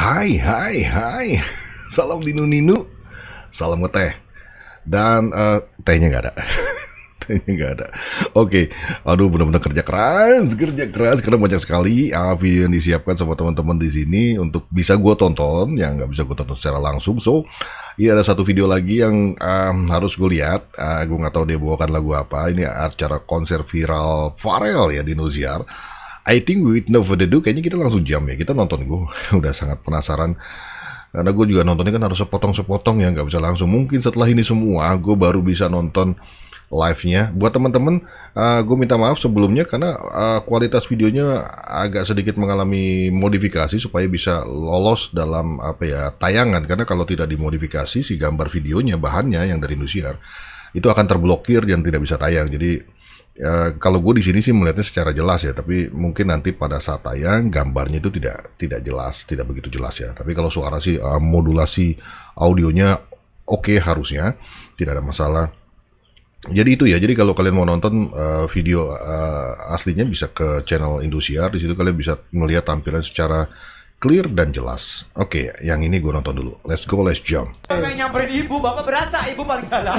Hai. Salam Ninu, salam ngeteh. Dan tehnya nggak ada. Tehnya nggak ada. Oke, aduh benar-benar kerja keras karena banyak sekali video yang disiapkan sama teman-teman di sini untuk bisa gue tonton, yang nggak bisa gue tonton secara langsung. So, iya ada satu video lagi yang harus gue lihat. Gue nggak tahu dia bawakan lagu apa. Ini acara konser viral Pharrell ya di Indosiar. I think with no further ado, kayaknya kita langsung jam ya. Kita nonton, gue udah sangat penasaran. Karena gue juga nontonnya kan harus sepotong-sepotong ya, nggak bisa langsung. Mungkin setelah ini semua, gue baru bisa nonton live-nya. Buat teman-teman, gue minta maaf sebelumnya karena kualitas videonya agak sedikit mengalami modifikasi supaya bisa lolos dalam tayangan. Karena kalau tidak dimodifikasi, si gambar videonya, bahannya yang dari Indosiar, itu akan terblokir dan tidak bisa tayang. Jadi kalau gue di sini sih melihatnya secara jelas ya, tapi mungkin nanti pada saat tayang gambarnya itu tidak jelas, tidak begitu jelas ya. Tapi kalau suara sih modulasi audionya oke, harusnya tidak ada masalah. Jadi itu ya. Jadi kalau kalian mau nonton video aslinya bisa ke channel Indosiar. Di situ kalian bisa melihat tampilan secara clear dan jelas. Oke, yang ini gue nonton dulu. Let's go, let's jump. Pengen nyamperin ibu, bapak berasa ibu paling galak.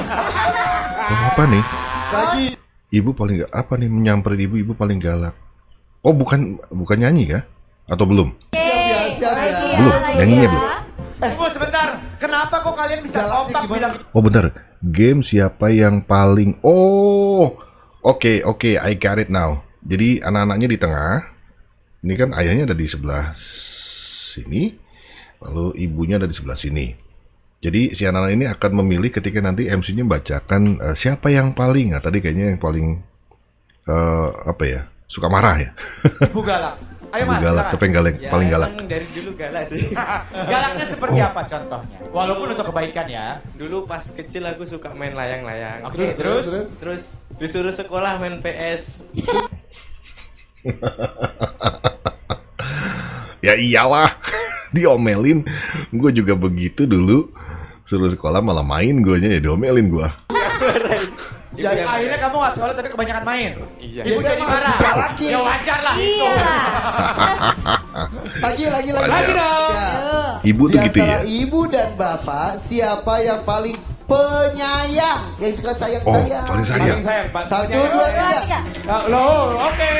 Apa nih? Lagi. Ibu paling apa nih, menyamperin ibu paling galak? Oh, bukan nyanyi kah? Atau belum? Belum, nyanyinya belum. Tunggu sebentar. Kenapa kok kalian bisa kompak bilang? Oh bentar, game siapa yang paling... Oh, oke, I got it now. Jadi anak-anaknya di tengah. Ini kan ayahnya ada di sebelah sini, lalu ibunya ada di sebelah sini. Jadi si anak-anak ini akan memilih ketika nanti MC-nya bacakan siapa yang paling, tadi kayaknya yang paling suka marah ya. Ibu galak. Ayo Ibu mas. galak, siapa yang galak, Ya, paling galak. dari dulu galak sih. Galaknya seperti apa contohnya? Walaupun untuk kebaikan ya. Dulu pas kecil aku suka main layang-layang. Oke, Terus disuruh sekolah main PS. Ya iyalah, diomelin. Gue juga begitu dulu. Suruh sekolah malah main, guanya ya diomelin gue. Ya, akhirnya kamu gak sekolah tapi kebanyakan main. Iya. Ibu jadi marah. Ya wajar lah itu. Lagi Wajar. dong. Ya. Ibu tuh Di gitu ya. antara ibu dan bapak, siapa yang paling penyayang? Yang suka sayang? Oh, paling sayang. sayang, Pak. 1, 2, 3. Loh, oke.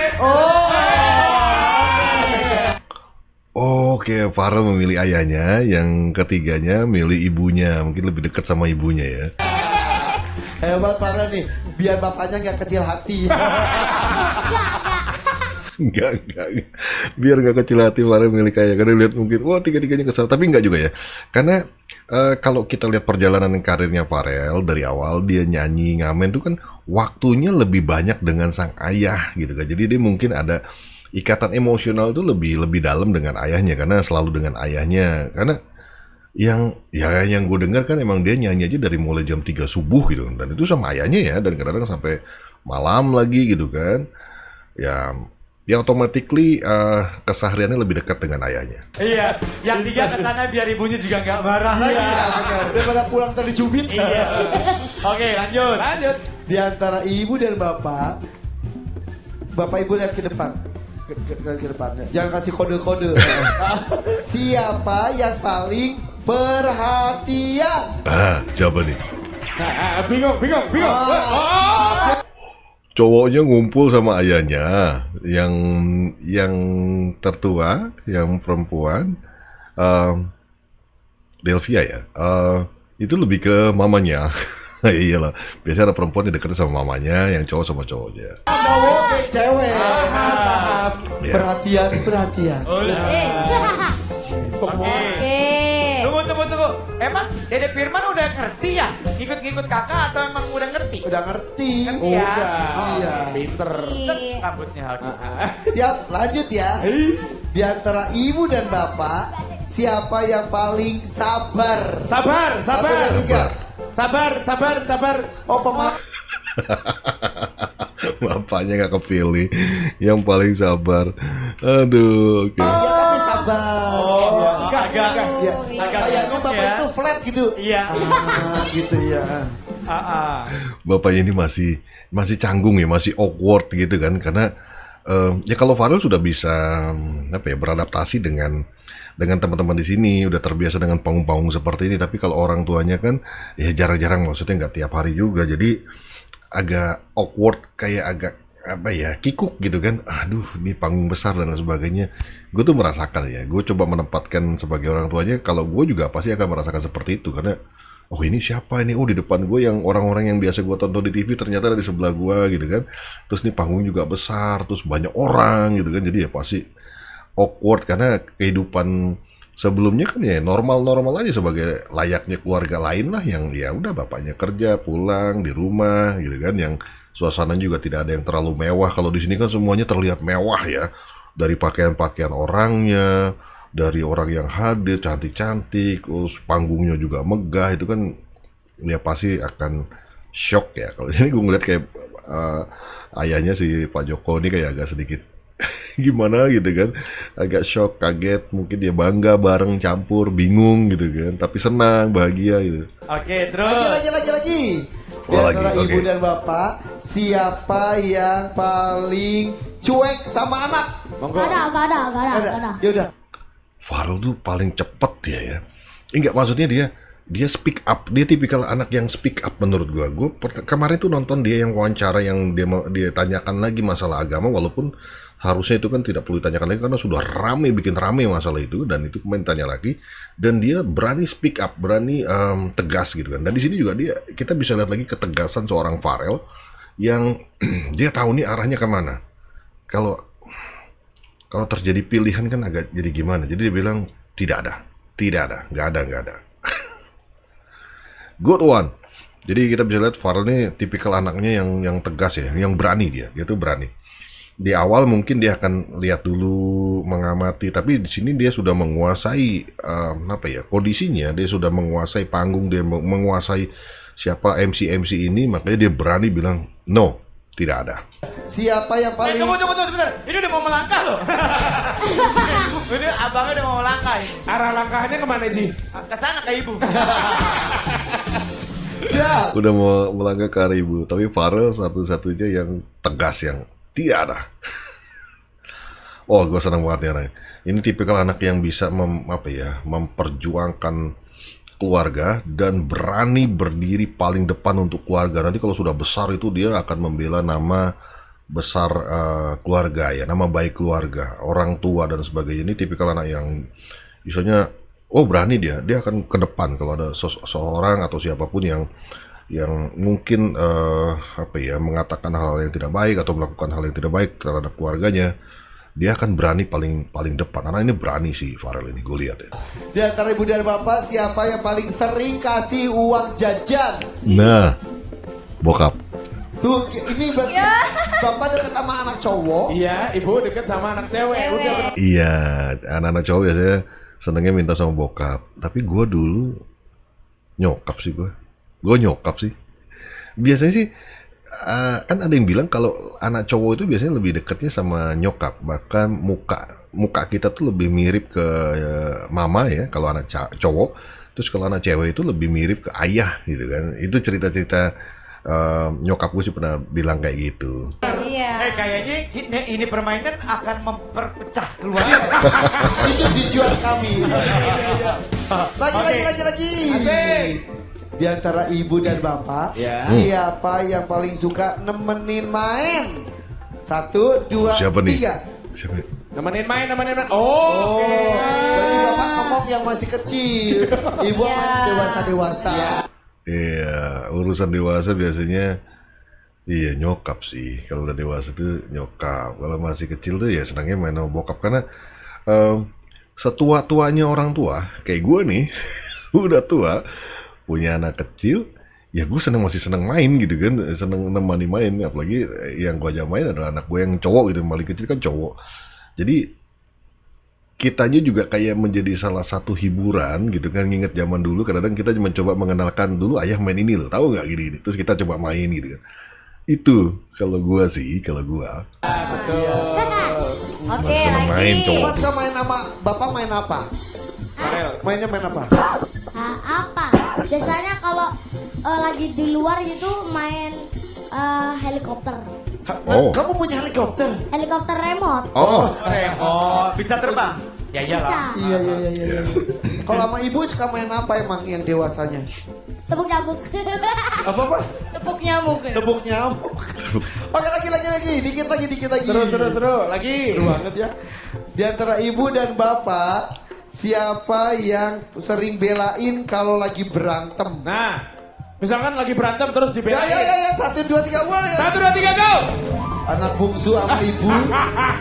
Oke, Pharrell memilih ayahnya, yang ketiganya milih ibunya. Mungkin lebih dekat sama ibunya ya. Hebat Pharrell nih, biar bapaknya nggak kecil hati. Enggak. Biar nggak kecil hati Pharrell milih kayak. Karena lihat mungkin, wah tiga-tiganya kesal. Tapi enggak juga ya. Karena kalau kita lihat perjalanan karirnya Pharrell dari awal, dia nyanyi, ngamen tuh kan waktunya lebih banyak dengan sang ayah gitu kan. Jadi dia mungkin ada ikatan emosional tuh lebih dalam dengan ayahnya, karena selalu dengan ayahnya. Karena yang gue dengar kan emang dia nyanyi aja dari mulai jam 3 subuh gitu, dan itu sama ayahnya ya, dan kadang-kadang sampai malam lagi gitu kan. Ya automatically kesehariannya lebih dekat dengan ayahnya. Iya, yang 3 kesana biar ibunya juga nggak marah lagi. Iya, benar. Daripada pulang tadi cubit. Iya. Oke, lanjut. Di antara ibu dan bapak ibu lihat ke depan. Ke depan. Jangan kasih kode-kode. Siapa yang paling perhatian? Siapa nih? Bingung. Cowoknya ngumpul sama ayahnya, yang tertua, yang perempuan, Delvia ya, itu lebih ke mamanya. Iyalah, biasanya ada perempuan yang dekat sama mamanya, yang cowok sama cowoknya. Cowok ke cewek. Ya. Perhatian. Oke. Tunggu. Emang Dede Firman udah ngerti ya? Ngikut kakak atau emang udah ngerti? Udah ngerti. Iya. Pinter. Rambutnya Alki. Siap, lanjut ya. Di antara ibu dan bapak, siapa yang paling sabar? Sabar. 1, 2, 3. Sabar. Oh, pemaaf. Bapaknya nggak kepilih, yang paling sabar. Aduh, oke. Dia tapi sabar. Agak. Kayaknya bapak itu flat gitu. Iya. Gitu ya. Bapaknya ini masih canggung ya, masih awkward gitu kan, karena Ya kalau Farel sudah bisa apa ya beradaptasi dengan teman-teman di sini, udah terbiasa dengan panggung-panggung seperti ini. Tapi kalau orang tuanya kan ya jarang-jarang, maksudnya nggak tiap hari juga, jadi agak awkward, kayak agak apa ya kikuk gitu kan. Aduh, ini panggung besar dan lain sebagainya. Gue tuh merasakan ya, gue coba menempatkan sebagai orang tuanya. Kalau gue juga pasti akan merasakan seperti itu karena oh ini siapa ini? Oh di depan gue yang orang-orang yang biasa gue tonton di TV ternyata ada di sebelah gue gitu kan. Terus nih panggung juga besar, terus banyak orang gitu kan. Jadi ya pasti awkward karena kehidupan sebelumnya kan ya normal-normal aja sebagai layaknya keluarga lain lah yang ya udah bapaknya kerja pulang di rumah gitu kan, yang suasananya juga tidak ada yang terlalu mewah. Kalau di sini kan semuanya terlihat mewah ya, dari pakaian-pakaian orangnya, dari orang yang hadir cantik-cantik, terus panggungnya juga megah. Itu kan ya pasti akan shock ya. Kalau ini gue ngeliat kayak ayahnya si Pak Joko ini kayak agak sedikit gimana gitu kan, agak shock, kaget, mungkin dia bangga bareng campur, bingung gitu kan, tapi senang, bahagia gitu. Oke, terus. Lagi. Di Oh, antara lagi, ibu oke. dan bapak, siapa yang paling cuek sama anak? Monggo. Gak ada. Yaudah. Farel tuh paling cepet dia ya. Enggak, maksudnya dia speak up. Dia tipikal anak yang speak up menurut gua. Kemarin tuh nonton dia yang wawancara yang dia tanyakan lagi masalah agama, walaupun harusnya itu kan tidak perlu ditanyakan lagi karena sudah bikin rame masalah itu, dan itu kemudian tanya lagi dan dia berani speak up, berani tegas gitu kan. Dan di sini juga kita bisa lihat lagi ketegasan seorang Farel yang dia tahu nih arahnya kemana. Kalau terjadi pilihan kan agak jadi gimana. Jadi dia bilang tidak ada, nggak ada. Good one. Jadi kita bisa lihat Farel ini tipikal anaknya yang tegas ya, yang berani dia tuh berani. Di awal mungkin dia akan lihat dulu, mengamati, tapi di sini dia sudah menguasai kondisinya, dia sudah menguasai panggung, dia menguasai siapa MC ini, makanya dia berani bilang no, tidak ada. Siapa yang paling Tunggu sebentar. Ini udah mau melangkah loh. Ini abangnya udah mau melangkah. Arah langkahnya kemana Ji? Ke sana ke ibu. siap? Udah mau melangkah ke arah ibu, tapi Farel satu-satunya yang tegas, yang tidak ada. Oh, gue senang banget nih orangnya. Ini tipikal anak yang bisa memperjuangkan keluarga dan berani berdiri paling depan untuk keluarga. Nanti kalau sudah besar itu dia akan membela nama besar keluarga ya, nama baik keluarga, orang tua dan sebagainya. Ini tipikal anak yang misalnya berani dia akan ke depan kalau ada seseorang atau siapapun yang mungkin mengatakan hal yang tidak baik atau melakukan hal yang tidak baik terhadap keluarganya, dia akan berani paling depan. Anak ini berani sih Farel ini, gue lihat ya. Di antara ibu dan bapak, siapa yang paling sering kasih uang jajan? Nah, bokap. Tuh, ini berarti bapak deket sama anak cowok. Iya, ibu deket sama anak cewek. Udah. Iya, anak-anak cowok biasanya senengnya minta sama bokap. Tapi gue dulu nyokap sih gue nyokap sih. Biasanya sih kan ada yang bilang kalau anak cowok itu biasanya lebih dekatnya sama nyokap, bahkan muka kita tuh lebih mirip ke mama ya kalau anak cowok, terus kalau anak cewek itu lebih mirip ke ayah gitu kan. Itu cerita-cerita nyokap gue sih pernah bilang kayak gitu. Iya. Kayaknya ini permainan akan memperpecah keluarga. Itu tujuan kami. Lagi. Asik. Di antara ibu dan bapak, Ya. siapa yang paling suka nemenin main? 1, 2, Siapa nih? 3. Siapa? Nemenin main. Oh, oke. Berarti bapak ngomong yang masih kecil, ibu Iya. main dewasa. Iya, urusan dewasa biasanya iya nyokap sih. Kalau udah dewasa tuh nyokap. Kalau masih kecil tuh ya senangnya main sama bokap karena setua-tuanya orang tua kayak gue nih udah tua, punya anak kecil, ya gue masih seneng main gitu kan, seneng nemani main. Apalagi yang gue ajak main adalah anak gue yang cowok gitu, yang paling kecil kan cowok. Jadi kitanya juga kayak menjadi salah satu hiburan gitu kan. Nginget zaman dulu kadang-kadang kita mencoba mengenalkan dulu ayah main ini loh, tahu nggak gini, terus kita coba main gitu kan. Itu kalau gue sih, kalau gue Oke, seneng main lagi. cowok. Mas suka main sama bapak main apa? Farel. Mainnya main apa? Apa? Biasanya kalau lagi di luar gitu main helikopter. Oh. Kamu punya helikopter? Helikopter remote. Oh, Bisa terbang? Ya Bisa. iyalah. Iya. Kalau sama ibu suka main apa emang yang dewasanya? Tepuk nyamuk. Apa? Tepuk nyamuk. Tepuk nyamuk. Oke, lagi. Dikit lagi. Seru. Lagi. Seru banget ya. Di antara ibu dan bapak, siapa yang sering belain kalau lagi berantem? Nah, misalkan lagi berantem terus dibelain. Ya. 1, 2, 3, mulai. 1, 2, 3, go! Anak bungsu sama ibu.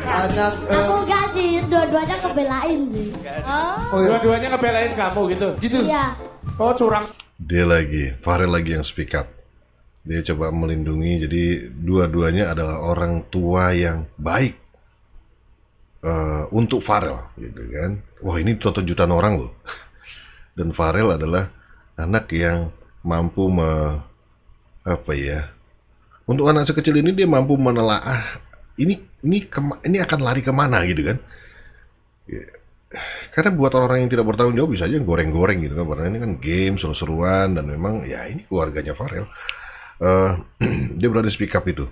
Anak. Aku enggak sih, dua-duanya ngebelain sih. Oh ya. Dua-duanya ngebelain kamu gitu. Gitu. Iya. Oh, curang. dia lagi, Farel lagi yang speak up. Dia coba melindungi, jadi dua-duanya adalah orang tua yang baik untuk Farel, gitu kan. Wah, ini contoh jutaan orang loh. Dan Farel adalah anak yang mampu untuk anak sekecil ini dia mampu menelaah ini akan lari kemana gitu kan. Karena buat orang yang tidak bertanggung jawab bisa aja goreng-goreng gitu kan, karena ini kan game seru-seruan dan memang ya ini keluarganya Farel. Dia berani speak up itu.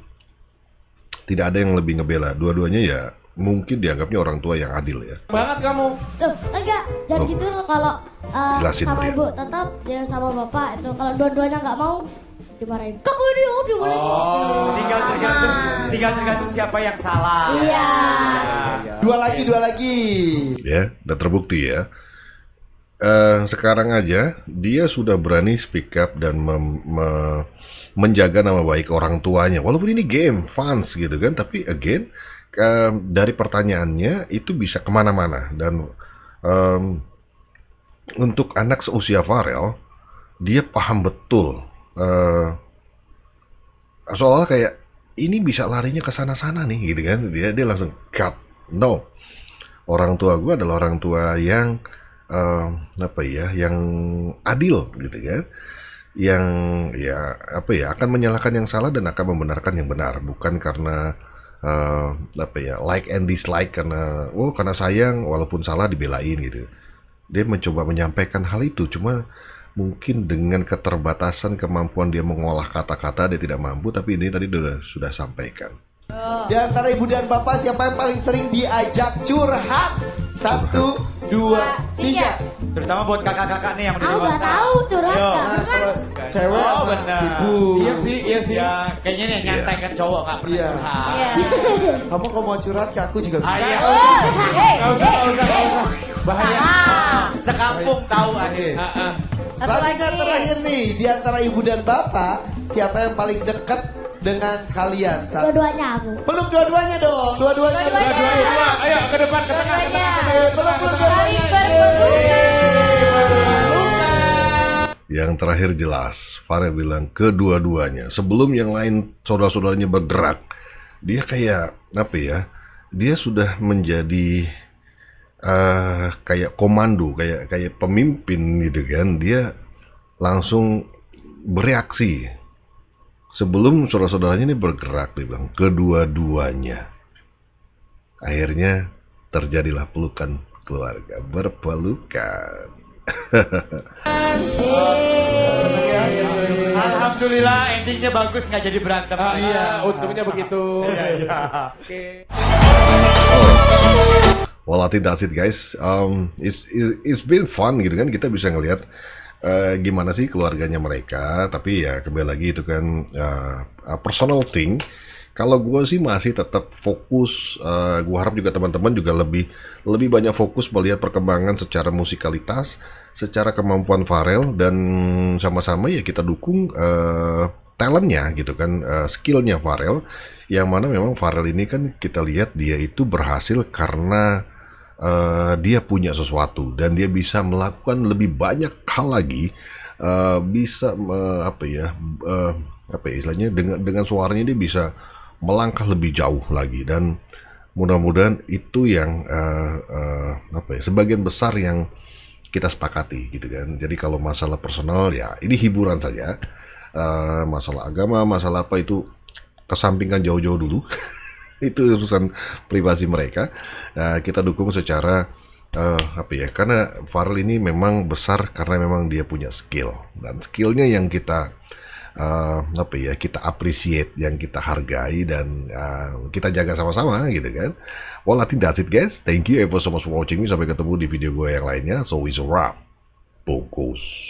Tidak ada yang lebih ngebela. Dua-duanya ya mungkin dianggapnya orang tua yang adil ya. Banget kamu. Tuh, enggak. Jangan Oh. gitu loh kalau Jelasin sama dia. ibu tetap dia sama bapak itu kalau dua-duanya nggak mau dimarahin. Kamu dimarahin. Tinggal tergantung siapa yang salah. Iya. Dua lagi. Ya, udah terbukti ya. Sekarang aja dia sudah berani speak up dan menjaga nama baik orang tuanya. Walaupun ini game, fans gitu kan, tapi again dari pertanyaannya itu bisa kemana-mana. Dan untuk anak seusia Farel, dia paham betul. Soalnya kayak ini bisa larinya ke sana-sana nih, gitu kan? Dia langsung cut. No, orang tua gue adalah orang tua yang yang adil, gitu kan? Yang akan menyalahkan yang salah dan akan membenarkan yang benar, bukan karena like and dislike karena sayang walaupun salah dibelain gitu. Dia mencoba menyampaikan hal itu, cuma mungkin dengan keterbatasan kemampuan dia mengolah kata-kata dia tidak mampu, tapi ini tadi sudah sampaikan. Di antara ibu dan bapak siapa yang paling sering diajak curhat? 1, 2, 3. Terutama buat kakak-kakak nih yang udah Aku nggak dewasa. tahu curhat Ayo. nggak Nah, pernah. kalau cewek Oh, sama benar. ibu. Iya sih. Ya, kayaknya nih yang nyantai kan cowok nggak pernah Iya. curhat. Iya. Kamu kalau mau curhat ke aku juga bisa. Ayah. Gak usah. Bahaya. Sekampung tahu akhir. Satu Selanjutnya lagi. terakhir nih, di antara ibu dan bapak, siapa yang paling dekat dengan kalian? Dua-duanya aku. Peluk dua-duanya dong, dua-duanya. Dua-duanya. Ayo ke depan, ke tengah. Peluk dua-duanya. Yang terakhir jelas, Farel bilang kedua-duanya. Sebelum yang lain saudara-saudaranya bergerak, dia kayak dia sudah menjadi kayak komando, kayak pemimpin gitu kan. Dia langsung bereaksi sebelum saudara-saudaranya ini bergerak. Dia bilang kedua-duanya. Akhirnya terjadilah pelukan keluarga, berpelukan. Alhamdulillah endingnya bagus, nggak jadi berantem. Iya, untungnya begitu. Iya. Oke. Well, I think that's it guys. It's been fun gitu kan, kita bisa ngelihat gimana sih keluarganya mereka. Tapi ya kembali lagi itu kan personal thing. Kalau gue sih masih tetap fokus. Gue harap juga teman-teman juga lebih banyak fokus melihat perkembangan secara musikalitas, secara kemampuan Farel, dan sama-sama ya kita dukung talentnya gitu kan, skillnya Farel. Yang mana memang Farel ini kan kita lihat dia itu berhasil karena dia punya sesuatu dan dia bisa melakukan lebih banyak hal lagi, bisa istilahnya dengan suaranya dia bisa melangkah lebih jauh lagi, dan mudah-mudahan itu yang sebagian besar yang kita sepakati gitu kan. Jadi kalau masalah personal ya ini hiburan saja, masalah agama, masalah apa itu kesampingkan jauh-jauh dulu. Itu urusan privasi mereka. Kita dukung secara karena Farel ini memang besar karena memang dia punya skill, dan skillnya yang kita apa ya, kita appreciate yang kita hargai dan kita jaga sama-sama gitu kan. Well, I think that's it guys. Thank you ever so much for watching me. Sampai ketemu di video gue yang lainnya. So it's a wrap. Bungkus.